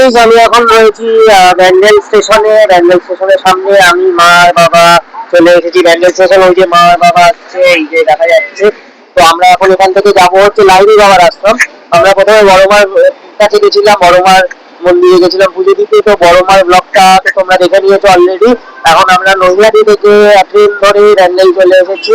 Guys, আমি এখন রয়েছি ব্যান্ডেল স্টেশনে। ব্যান্ডেল স্টেশনের সামনে আমি, মা আর বাবা চলে এসেছি। ব্যান্ডেল স্টেশন, ওই যে মা আর বাবা আসছে, এই যে দেখা যাচ্ছে। তো আমরা এখন এখান থেকে যাবো হচ্ছে লাইরি বাবার আশ্রম। আমরা প্রথমে বড়মার কাছে গেছিলাম, বড়মার মন্দিরে গেছিলাম পুজো দিতে। তো বড়মার ব্লগটা তো তোমরা দেখে নিয়েছো অলরেডি। এখন আমরা নৈহাটি থেকে ট্রেন ধরে ব্যান্ডেল চলে এসেছি।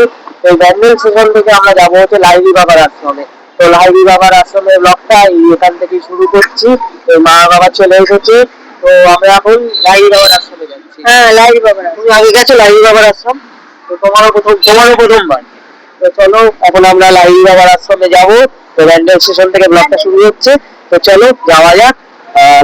এই ব্যান্ডেল স্টেশন থেকে আমরা যাবো হচ্ছে লাইরি বাবার আশ্রমে। তো লাইরি বাবার আশ্রমের ব্লগটা এখান থেকে শুরু করছি। তো মা বাবা চলে এসেছে। তো আমরা এখন লাইরি বাবার আশ্রমে যাচ্ছি। হ্যাঁ, লাইরি বাবার আশ্রম। তুমি আগে গেছো লাইরি বাবার আশ্রম? তো তোমারও প্রথমবার। তো চলো, এখন আমরা লাইরি বাবার আশ্রমে যাবো। তো ব্যান্ডেল স্টেশন থেকে ব্লগটা শুরু হচ্ছে। তো চলো যাওয়া যাক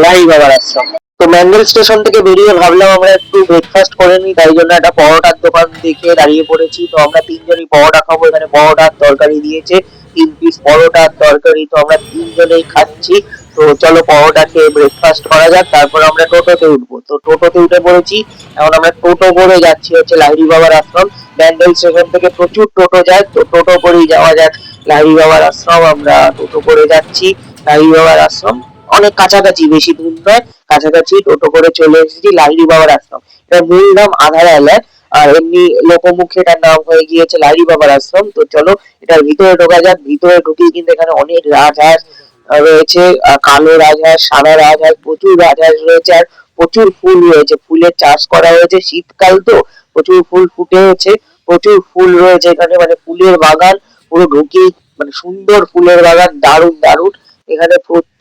লাইরি বাবার আশ্রম। তো ম্যান্ডেল স্টেশন থেকে বেরিয়ে ভাবলাম আমরা একটু ব্রেকফাস্ট করে নিই, তাই জন্য একটা পরোটার দোকান দেখে দাঁড়িয়ে পড়েছি। তো আমরা তিনজনই পরোটা খাবো। এখানে পরোটার তরকারি দিয়েছে, 3 পিস পরোটার তরকারি। তো আমরা তিনজনেই খাচ্ছি। তো চলো পরোটা খেয়ে ব্রেকফাস্ট করা যাক, তারপর আমরা টোটোতে উঠবো। তো টোটোতে উঠে পড়েছি। এখন আমরা টোটো করে যাচ্ছি হচ্ছে লাহিড়ী বাবার আশ্রম। ব্যান্ডেল স্টেশন থেকে প্রচুর টোটো যায়, তো টোটো করেই যাওয়া যাক লাহিড়ী বাবার আশ্রম। আমরা টোটো করে যাচ্ছি লাহিড়ী বাবার আশ্রম। অনেক কাছাকাছি, বেশি দূর নয়, কাছাকাছি। টোটো করে চলে এসেছি লাহিড়ী বাবার আশ্রম। এটার মূল নাম আধারালয়, আর এমনি লোকমুখে এটার নাম হয়ে গিয়েছে লাহিড়ী বাবার আশ্রম। তো চলো এটার ভিতরে ঢোকা যাক। ভিতরে ঢুকেই কিন্তু এখানে অনেক রাজহাঁস রয়েছে, কালো রাজহাঁস, সাদা রাজহাঁস, প্রচুর রাজহাঁস রয়েছে। আর প্রচুর ফুল রয়েছে, ফুলের চাষ করা হয়েছে। শীতকাল তো প্রচুর ফুল ফুটে হয়েছে, প্রচুর ফুল রয়েছে এখানে, মানে ফুলের বাগান পুরো ঢুকেই, মানে সুন্দর ফুলের বাগান, দারুণ দারুণ। এখানে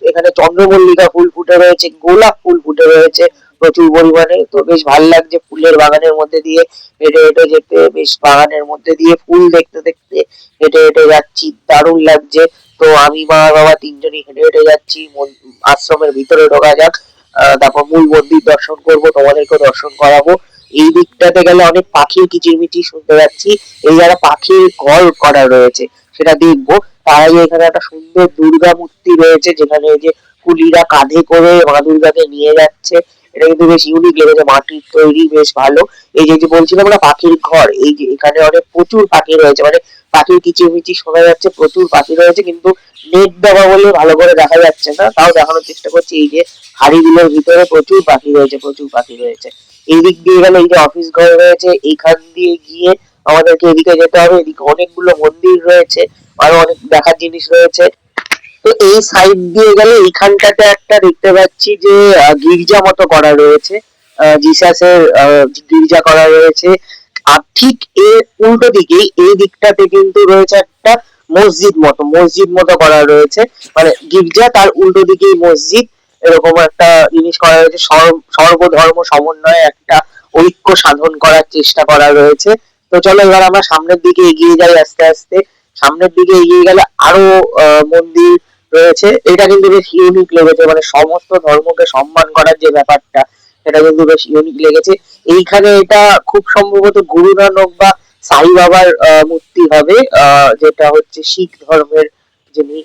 এখানে চন্দ্রমল্লিকা ফুল ফুটে রয়েছে, গোলাপ ফুল ফুটে রয়েছে প্রচুর পরিমাণে। তো বেশ ভালো লাগছে ফুলের বাগানের মধ্যে দিয়ে হেঁটে হেঁটে যেতে, বেশ বাগানের মধ্যে দিয়ে ফুল দেখতে দেখতে হেঁটে হেঁটে যাচ্ছি, দারুণ লাগছে। তো আমি, মা, বাবা তিনজনই হেঁটে হেঁটে যাচ্ছি। আশ্রমের ভিতরে ঢোকা যাক, তারপর মূল মন্দির দর্শন করব, তোমাদেরকে দর্শন করাবো। এই দিকটাতে গেলে অনেক পাখির কিচিরমিচির শুনতে পাচ্ছি। এই যারা পাখির ঘর করা রয়েছে সেটা দেখবো। তার আগে এখানে একটা সুন্দর দুর্গা মূর্তি রয়েছে, যেখানে এই যে কুলিরা কাঁধে করে মা দুর্গাকে নিয়ে যাচ্ছে। এটা কিন্তু বেশ ইউনিক লেগেছে, মাটির তৈরি, বেশ ভালো। এই যে বলছিলাম না পাখির ঘর, এই যে এখানে অনেক প্রচুর পাখি রয়েছে, মানে পাখির কিচিরমিচির শোনা যাচ্ছে, প্রচুর পাখি রয়েছে, কিন্তু নেট দেওয়া বলে ভালো করে দেখা যাচ্ছে না, তাও দেখানোর চেষ্টা করছি। এই যে হাড়িগুলোর ভিতরে প্রচুর পাখি রয়েছে, প্রচুর পাখি রয়েছে। এই দিক দিয়ে গেলে এই যে অফিস ঘর রয়েছে, এইখান দিয়ে গিয়ে আমাদেরকে এদিকে যেতে হবে। এদিকে অনেকগুলো মন্দির রয়েছে, আরো অনেক দেখার জিনিস রয়েছে। তো এই সাইড দিয়ে গেলে এইখানটাতে একটা দেখতে পাচ্ছি যে গির্জা মতো করা রয়েছে, জিসাসের গির্জা করা রয়েছে। আর ঠিক এর উল্টো দিকে এই দিকটাতে কিন্তু রয়েছে একটা মসজিদ মতো করা রয়েছে, মানে গির্জা তার উল্টো দিকেই মসজিদ। এরকম একটা জিনিস করা রয়েছে, সর্বধর্ম সমন্বয়ে একটা ঐক্য সাধন করার চেষ্টা করা রয়েছে। তো চলো এবার আমরা সামনের দিকে এগিয়ে যাই আস্তে আস্তে। সামনের দিকে এগিয়ে গেলে আরো মন্দির রয়েছে। এটা কিন্তু বেশ ইউনিক লেগেছে, মানে সমস্ত ধর্মকে সম্মান করার যে ব্যাপারটা, সেটা কিন্তু বেশ ইউনিক লেগেছে। এইখানে এটা খুব সম্ভবত গুরু নানক বা সাই বাবার মূর্তি হবে, যেটা হচ্ছে শিখ ধর্মের যিনি,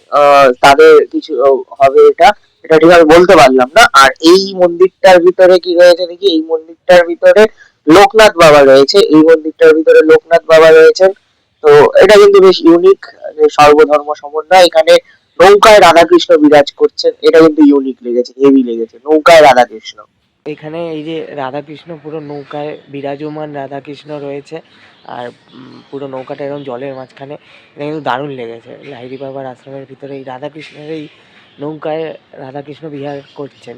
তাদের কিছু হবে এটা। এটা ঠিক আমি বলতে পারলাম না। আর এই মন্দিরটার ভিতরে কি রয়েছে দেখি, এই মন্দিরটার ভিতরে লোকনাথ বাবা রয়েছে, এই মন্দিরটার ভিতরে লোকনাথ বাবা রয়েছেন। তো এটা কিন্তু বেশ ইউনিক, যে সর্বধর্ম সমন্বয়। এখানে নৌকায় রাধাকৃষ্ণ বিরাজ করছেন, এটা কিন্তু ইউনিক লেগেছে, হেভি লেগেছে, নৌকায় রাধাকৃষ্ণ। এখানে এই যে রাধাকৃষ্ণ পুরো নৌকায় বিরাজমান রাধাকৃষ্ণ রয়েছে, আর পুরো নৌকাটা এরকম জলের মাঝখানে। এটা কিন্তু দারুণ লেগেছে। লাহিড়ী বাবার আশ্রমের ভিতরে এই রাধাকৃষ্ণের এই নৌকায় রাধাকৃষ্ণ বিহার করছেন,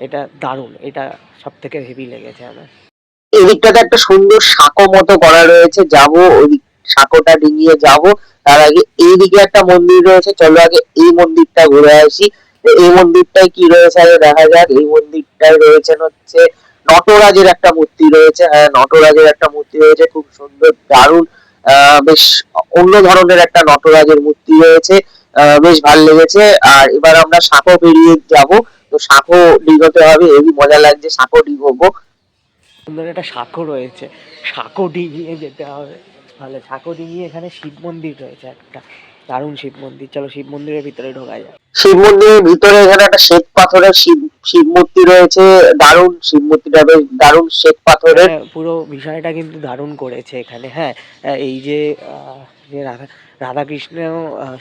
এটা দারুণ। এটা সব থেকে হেভি লেগেছে আমার। এদিকটাতে একটা সুন্দর সাঁকো মতো করা রয়েছে, যাবো ওই সাঁকোটা ডিঙিয়ে যাবো। তার আগে এইদিকে একটা মন্দির রয়েছে, চলো আগে এই মন্দিরটা ঘুরে আসি। এই মন্দিরটায় কি রয়েছে আগে দেখা যাক। এই মন্দিরটায় রয়েছেন হচ্ছে নটরাজের একটা মূর্তি রয়েছে। হ্যাঁ, নটরাজের একটা মূর্তি রয়েছে, খুব সুন্দর, দারুণ। বেশ অন্য ধরনের একটা নটরাজের মূর্তি রয়েছে, বেশ ভালো লেগেছে। আর এবার আমরা সাঁকো পেরিয়ে যাব। তো সাঁকো ডিগোতে হবে, হেবি মজা লাগছে, সাঁকো ডিগোবো। সুন্দর একটা সাঁকো রয়েছে, সাঁকো ডিঙিয়ে যেতে হবে। তাহলে সাঁকো ডিঙিয়ে এখানে শিব মন্দির রয়েছে একটা, দারুণ শিব মন্দির। চলো শিব মন্দিরের ভিতরে ঢোকা যায়। শিব মন্দিরের ভিতরে এখানে একটা শ্বেত পাথরের শিব মূর্তি রয়েছে, দারুণ। শিব মূর্তিটা বেশ দারুণ, শ্বেত পাথরের। পুরো বিষয়টা কিন্তু দারুণ করেছে এখানে। হ্যাঁ, এই যে যে রাধাকৃষ্ণ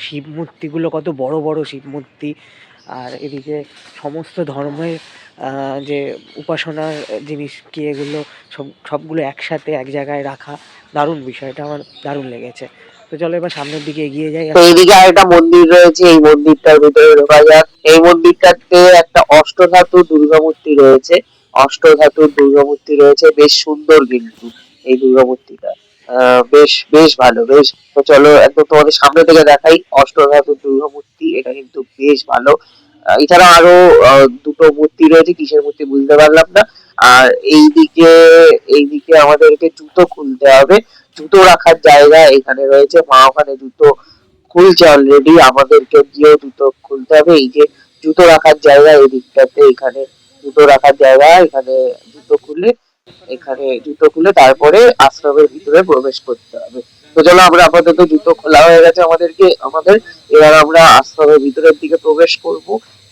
শিব মূর্তিগুলো কত বড় বড় শিব মূর্তি, আর এদিকে সমস্ত ধর্মের যে উপাসনার জিনিস কি এগুলো সবগুলো একসাথে এক জায়গায় রাখা, দারুণ বিষয়টা আমার দারুণ লেগেছে। তো চলো এবার সামনের দিকে এগিয়ে যাই। তো এইদিকে আরেকটা মন্দির রয়েছে, এই মন্দিরটার ভিতরে ঢোকা যাক। এই মন্দিরটাতে একটা অষ্টধাতু দুর্গামূর্তি রয়েছে, অষ্টধাতুর দুর্গামূর্তি রয়েছে, বেশ সুন্দর কিন্তু এই দুর্গামূর্তিটা বেশ বেশ ভালো বেশ। তো চলো একদম তোমাদের সামনে থেকে দেখাই অষ্টধাতুর দুর্গামূর্তি, এটা কিন্তু বেশ ভালো। এছাড়া আরো দুটো মূর্তি রয়েছে, কিসের মূর্তি বুঝতে পারলাম না। আর এইদিকে এইদিকে আমাদেরকে জুতো খুলতে হবে, জুতো রাখার জায়গা এখানে রয়েছে, মা ওখানে জুতো খুলছে অলরেডি, আমাদেরকে গিয়েও জুতো খুলতে হবে। এই যে জুতো রাখার জায়গা এই দিকটাতে, এখানে জুতো রাখার জায়গা, এখানে জুতো খুলে এখানে জুতো খুলে তারপরে আশ্রমের ভিতরে প্রবেশ করতে হবে। তো চলো আমরা আপাতত জুতো খোলা হয়ে গেছে আমাদের, এবার আমরা আশ্রমের ভিতরের দিকে প্রবেশ করব।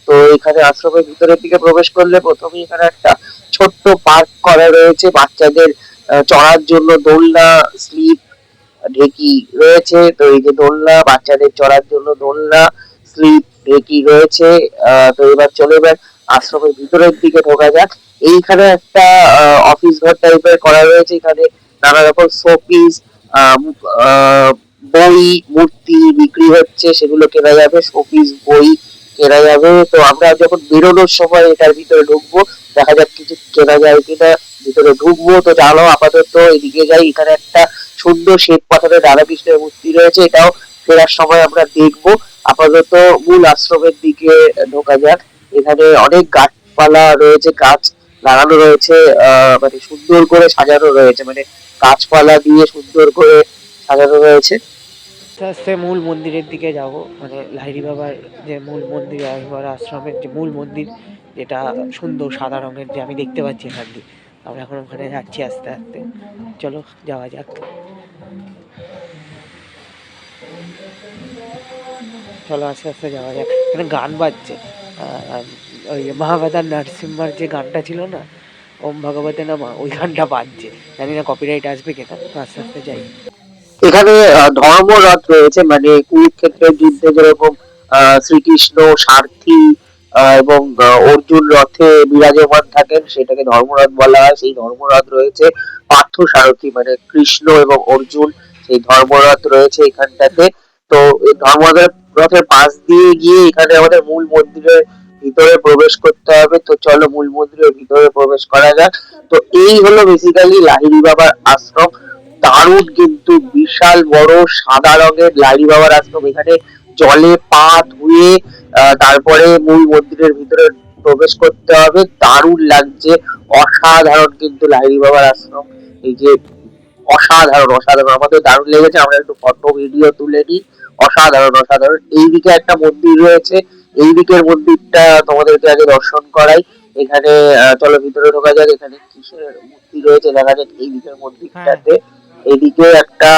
তো এখানে আশ্রমের ভিতরের দিকে প্রবেশ করলে প্রথমেই এখানে একটা ছোট্ট পার্ক করা রয়েছে বাচ্চাদের চড়ার জন্য, দোলনা, স্লিপ, ঢেকি রয়েছে। তো এই যে দোলনা, বাচ্চাদের চড়ার জন্য দোলনা, স্লিপ, ঢেকি রয়েছে। তো এবার আশ্রমের ভিতরের দিকে ঢোকা যাক। এইখানে একটা অফিস ঘর টাইপের করা রয়েছে, এখানে নানা রকম শোপিস, বই, মূর্তি বিক্রি হচ্ছে, সেগুলো কেনা যাবে, শোপিস বই কেনা যাবে। তো আমরা যখন বেরোনোর সময় এটার ভিতরে ঢুকবো, দেখা যাক কিছু কেনা যায় কিনা। ভিতরে ঢুকবো, তো চলো আপাতত এদিকে যাই। এখানে একটা সুন্দর শ্বেত পাথরের রাধাকৃষ্ণের মূর্তি রয়েছে, এটাও ফেরার সময় আমরা দেখবো। আপাতত মূল আশ্রমের দিকে ঢোকা যাক। এখানে অনেক গাছপালা রয়েছে, গাছ লাগানো রয়েছে, মানে সুন্দর করে সাজানো রয়েছে, মানে গাছপালা দিয়ে সুন্দর করে সাজানো রয়েছে। আস্তে আস্তে মূল মন্দিরের দিকে যাব, মানে লাহিড়ী বাবার যে মূল মন্দির, লাহিড়ী বাবার আশ্রমের যে মূল মন্দির, যেটা সুন্দর সাদা রঙের, যে আমি দেখতে পাচ্ছি এখান দিয়ে। আমরা এখন ওখানে যাচ্ছি আস্তে আস্তে, চলো যাওয়া যাক। চলো আস্তে আস্তে যাওয়া যাক। এখানে গান বাজছে, ওই মহাভাদার নরসিম্মার যে গানটা ছিল না, ওম ভগবতে নমঃ, ওই গানটা বাজছে। জানি না কপিরাইট আসবে কিনা, তো আস্তে আস্তে যাই। এখানে ধর্মরথ রয়েছে, মানে কুরুক্ষেত্রের যুদ্ধে যেরকম শ্রীকৃষ্ণ সারথি এবং অর্জুন রথে বিরাজমান থাকেন, সেটাকে ধর্মরথ বলা হয়। সেই ধর্মরথ রয়েছে, পার্থ সারথি মানে কৃষ্ণ এবং অর্জুন, সেই ধর্মরথ রয়েছে এখানটাতে। তো এই ধর্মরথের পাশ দিয়ে গিয়ে এখানে আমাদের মূল মন্দিরের ভিতরে প্রবেশ করতে হবে। তো চলো মূল মন্দিরের ভিতরে প্রবেশ করা যাক। তো এই হলো বেসিক্যালি লাহিড়ী বাবার আশ্রম, দারুণ কিন্তু, বিশাল বড় সাদা রঙের লাহিড়ী বাবার আশ্রম। এখানে জলে পা ধুয়ে তারপরে মূল মন্দিরের ভিতরে প্রবেশ করতে হবে, দারুণ লাগছে, অসাধারণ কিন্তু লাহিড়ী বাবার আশ্রম। এই যে অসাধারণ অসাধারণ, আমাদের দারুণ লেগেছে, আমরা একটু ফটো ভিডিও তুলে নিই। অসাধারণ অসাধারণ। এইদিকে একটা মন্দির রয়েছে, এই দিকের মন্দিরটা তোমাদেরকে আগে দর্শন করাই। এখানে চলো ভিতরে ঢোকা যাক। এখানে কিসের মূর্তি রয়েছে দেখা যাক এই দিকের মন্দিরটাতে। এদিকে একটা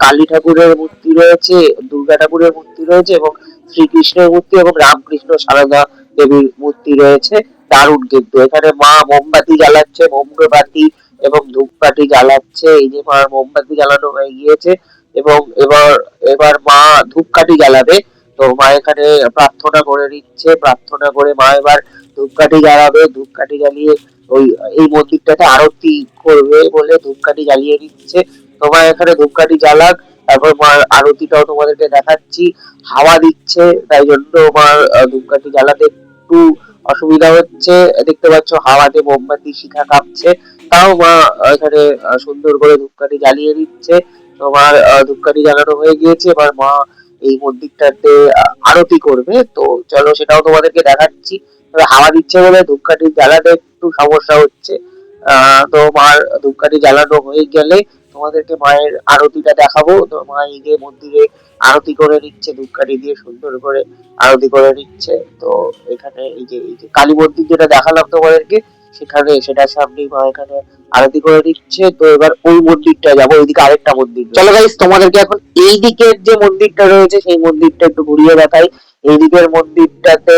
কালী ঠাকুরের মূর্তি রয়েছে, দুর্গা ঠাকুরের মূর্তি রয়েছে এবং শ্রীকৃষ্ণের মূর্তি এবং রামকৃষ্ণ সারদা দেবীর মূর্তি রয়েছে। দারুণ কিন্তু, এখানে মা মোমবাতি জ্বালাচ্ছে, মোমবাতি এবং ধূপকাঠি জ্বালাচ্ছে। এই যে মা মোমবাতি জ্বালানো হয়ে গিয়েছে এবং এবার এবার মা ধূপকাঠি জ্বালাবে। তো মা এখানে প্রার্থনা করে নিচ্ছে, প্রার্থনা করে মা এবার ধূপকাঠি জ্বালাবে, ধূপকাঠি জ্বালিয়ে ওই এই মন্দিরটাতে আরতি করবে বলে ধূপকাঠি জ্বালিয়ে নিচ্ছে। তোমার এখানে ধূপকাঠি জ্বালাক, তারপর মার আরতিটাও তোমাদেরকে দেখাচ্ছি। হাওয়া দিচ্ছে, তাই জন্য মার ধূপকাঠি জ্বালাতে একটু অসুবিধা হচ্ছে। দেখতে পাচ্ছ হাওয়াতে মোমবাতি শিখা কাঁপছে, তাও মা এখানে সুন্দর করে ধূপকাঠি জ্বালিয়ে দিচ্ছে। তোমার ধূপকাঠি জ্বালানো হয়ে গিয়েছে, এবার মা এই মন্দিরটাতে আরতি করবে। তো চলো সেটাও তোমাদেরকে দেখাচ্ছি। হাওয়া দিচ্ছে বলে ধূপকাঠি জ্বালাতে একটু সমস্যা হচ্ছে। তো মার ধূপকাঠি জ্বালানো হয়ে গেলে তোমাদেরকে মায়ের আরতিটা দেখাবো। তো মা এই যে মন্দিরে আরতি করে নিচ্ছে, ধূপকাঠি দিয়ে সুন্দর করে আরতি করে নিচ্ছে। তো এখানে এই যে কালী মন্দির যেটা দেখালাম তোমাদেরকে, সেখানে সেটার সামনে মা এখানে আরতি করে দিচ্ছে। তো এবার ওই মন্দিরটা যাবো, ওইদিকে আরেকটা মন্দির। চলো গাইস তোমাদেরকে এখন এই দিকের যে মন্দিরটা রয়েছে সেই মন্দিরটা একটু ঘুরিয়ে দেখাই। এই দিকের মন্দিরটাতে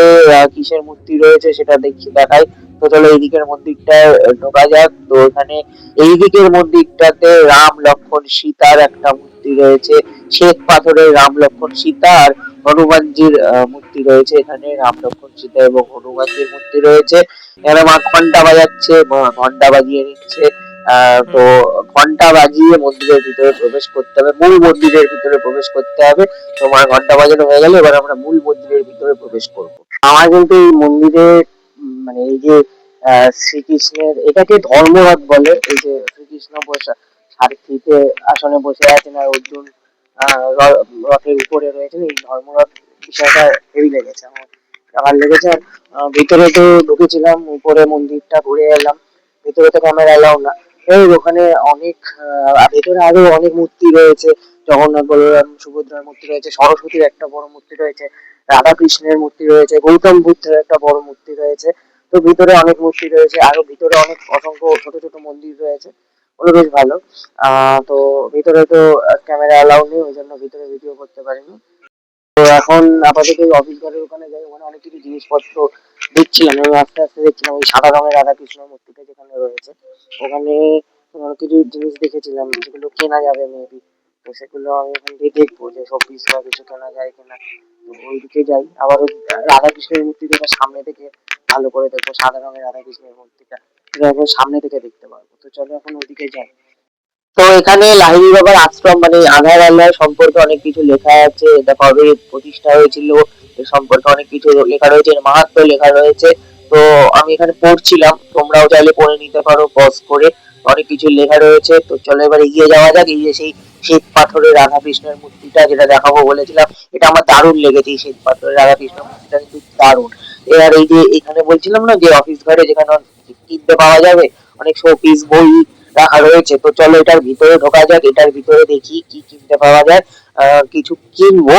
কিসের মূর্তি রয়েছে সেটা দেখাই। তো চলো এই দিকের মন্দিরটা ঢোকা যাক। তো এখানে এই দিকের মন্দিরটাতে রাম লক্ষ্মণ সীতার একটা মূর্তি রয়েছে, শ্বেত পাথরের রাম লক্ষ্মণ সীতা। আর হনুমানজির মূর্তি রয়েছে এখানে, রাম লক্ষ্মণ সীতা এবং হনুমানজির মূর্তি রয়েছে। এখানে মা ঘন্টা বাজাচ্ছে, মা ঘন্টা বাজিয়ে নিচ্ছে। তো ঘন্টা বাজিয়ে মন্দিরের ভিতরে প্রবেশ করতে হবে, মূল মন্দিরের ভিতরে প্রবেশ করতে হবে। তো মা ঘন্টা বাজানো হয়ে গেলে এবার আমরা মূল মন্দিরের ভিতরে প্রবেশ করব। আমার কিন্তু এই মন্দিরের মানে এই যে শ্রীকৃষ্ণের, এটাকে ধর্মরথ বলে। এই যে শ্রীকৃষ্ণ বসে সারথিতে আসনে বসে আছেন আর অর্জুন রথের উপরে রয়েছেন, এই ধর্মরথ বিষয়টা হেভি লেগেছে আমার, আমার লেগেছে। আর ভিতরে তো ঢুকেছিলাম, উপরে মন্দিরটা ঘুরে এলাম। ভিতরে তো ক্যামেরা এলাও না। এই ওখানে অনেক ভেতরে আরো অনেক মূর্তি রয়েছে, জগন্নাথ বলরাম সুভদ্রার মূর্তি রয়েছে, সরস্বতীর একটা বড় মূর্তি রয়েছে, রাধা কৃষ্ণের মূর্তি রয়েছে, গৌতম বুদ্ধের একটা বড় মূর্তি রয়েছে। তো ভিতরে অনেক মূর্তি রয়েছে, আরো ভিতরে অনেক অসংখ্য ছোট ছোট মন্দির রয়েছে, ওগুলো বেশ ভালো। তো ভিতরে তো ক্যামেরা অ্যালাউ নেই, ওই জন্য ভিতরে ভিডিও করতে পারিনি। তো এখন আপাতত ওই অফিস ঘরের ওখানে যাই, ওখানে অনেক কিছু জিনিসপত্র দেখছিলাম, আমি আস্তে আস্তে দেখছিলাম ওই সাদা রঙের রাধা কৃষ্ণের মূর্তিটা যেখানে রয়েছে, ওখানে অনেক কিছু জিনিস দেখেছিলাম যেগুলো কেনা যাবে মেবি। তো সেগুলো আমি ওখান থেকে দেখবো যে সব পিস বা কিছু কেনা যায় কিনা। তো ওইদিকে যাই, আবার ওই রাধা কৃষ্ণের মূর্তিটা সামনে থেকে ভালো করে দেখবো, সাদা রঙের রাধা কৃষ্ণের মূর্তিটা এটা একবার সামনে থেকে দেখতে পারবো। তো চলো এখন ওইদিকে যাই। তো এখানে লাহিড়ী বাবার আশ্রম মানে আধার আল্লাহ সম্পর্কে অনেক কিছু লেখা আছে, এটা কবে প্রতিষ্ঠা হয়েছিল এ সম্পর্কে অনেক কিছু লেখা রয়েছে, এর মাহাত্ম্য লেখা রয়েছে। তো আমি এখানে পড়ছিলাম, তোমরাও চাইলে পড়ে নিতে পারো পজ করে, অনেক কিছু লেখা রয়েছে। তো চলো এবার এগিয়ে যাওয়া যাক। এই যে সেই শ্বেত পাথরের রাধা কৃষ্ণের মূর্তিটা যেটা দেখাবো বলেছিলাম, এটা আমার দারুণ লেগেছে, এই শ্বেত পাথরের রাধা কৃষ্ণের মূর্তিটা কিন্তু দারুণ। এবার এই যে এখানে বলছিলাম না যে অফিস ঘরে যেখানে কিনতে পাওয়া যাবে অনেক শো পিস বই রাখা রয়েছে, তো চলো এটার ভিতরে ঢোকা যাক, এটার ভিতরে দেখি কি কিনতে পাওয়া যায়। কিছু কিনবো,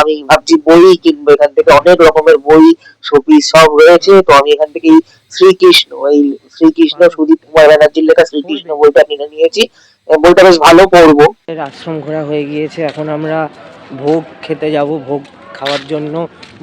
আমি ভাবছি বই কিনবো, এখান থেকে অনেক রকমের বই শোপিস সব রয়েছে। তো আমি এখান থেকে শ্রীকৃষ্ণ, এই শ্রীকৃষ্ণ সুদীপ কুমার ব্যানার্জির লেখা শ্রীকৃষ্ণ বইটা কিনে নিয়েছি, বইটা বেশ ভালো, পড়বো। এর আশ্রম ঘোরা হয়ে গিয়েছে, এখন আমরা ভোগ খেতে যাব। ভোগ খাওয়ার জন্য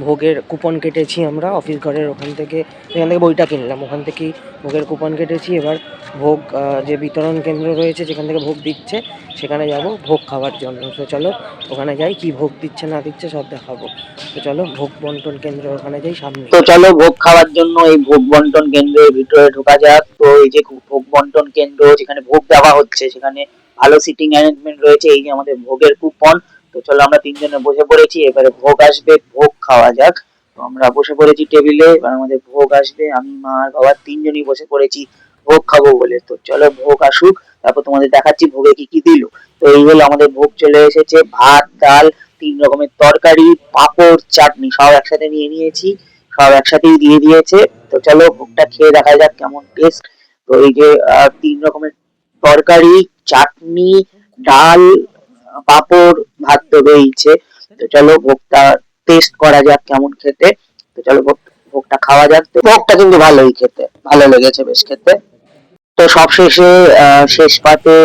ভোগের কুপন কেটেছি আমরা অফিস ঘরের ওখান থেকে, যেখান থেকে বইটা কিনলাম ওখান থেকেই ভোগের কুপন কেটেছি। এবার ভোগ যে বিতরণ কেন্দ্র রয়েছে যেখান থেকে ভোগ দিচ্ছে সেখানে যাব ভোগ খাওয়ার জন্য। তো চলো ওখানে যাই, কি ভোগ দিচ্ছে না দিচ্ছে সব দেখাবো। তো চলো ভোগ বন্টন কেন্দ্র ওখানে যাই সামনে। তো চলো ভোগ খাওয়ার জন্য এই ভোগ বন্টন কেন্দ্রের ভিতরে ঢোকা যাক। তো এই যে ভোগ বন্টন কেন্দ্র, যেখানে ভোগ দেওয়া হচ্ছে সেখানে ভালো সিটিং অ্যারেঞ্জমেন্ট রয়েছে, এই যে আমাদের ভোগের কুপন। তো চলো আমরা তিনজনে বসে পড়েছি, এবারে ভোগ আসবে, ভোগ খাওয়া যাক। তো আমরা বসে পড়েছি টেবিলে, এবার আমাদের ভোগ আসবে, আমি মা আর বাবা তিনজনই বসে পড়েছি ভোগ খাবো বলে। তো চলো ভোগ আসুক, তারপর তোমাদের দেখাচ্ছি ভোগে কি কি দিল। তো এই হলো আমাদের ভোগ চলে এসেছে, ভাত ডাল 3 রকমের তরকারি পাঁপড় চাটনি সব একসাথে নিয়ে নিয়েছি, সব একসাথেই দিয়ে দিয়েছে। তো চলো ভোগটা খেয়ে দেখা যাক কেমন টেস্ট। তো এই যে 3 রকমের তরকারি, চাটনি, ডাল, পাঁপড়, ভাত তো রয়েছে। তো চলো ভোগটা টেস্ট করা যাক কেমন খেতে। তো চলো ভোগটা খাওয়া যাক। তো ভোগটা কিন্তু ভালোই খেতে, ভালো লেগেছে বেশ খেতে। তো সবশেষে শেষ পাতে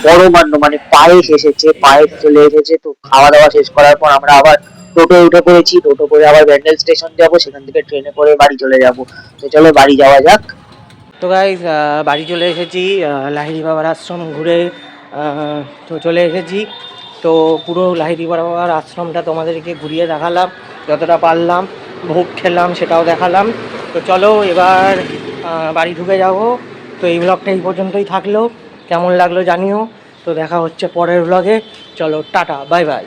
পরমান্ন মানে পায়েস এসেছে, পায়েস চলে এসেছে। তো খাওয়া দাওয়া শেষ করার পর আমরা আবার টোটো উঠে পড়েছি, টোটো করে আবার ব্যান্ডেল স্টেশন যাব, সেখান থেকে ট্রেনে করে বাড়ি চলে যাব। তো চলো বাড়ি যাওয়া যাক। তো গাইস বাড়ি চলে এসেছি, লাহিড়ী বাবার আশ্রম ঘুরে তো চলে এসেছি। তো পুরো লাহিড়ী বাবার আশ্রমটা তোমাদেরকে ঘুরিয়ে দেখালাম যতটা পারলাম, ভোগ খেলাম সেটাও দেখালাম। তো চলো এবার বাড়ি ঢুকে যাব। তো এই ব্লগটা এই পর্যন্তই থাকলো, কেমন লাগলো জানিও। তো দেখা হচ্ছে পরের ব্লগে, চলো টাটা বাই বাই।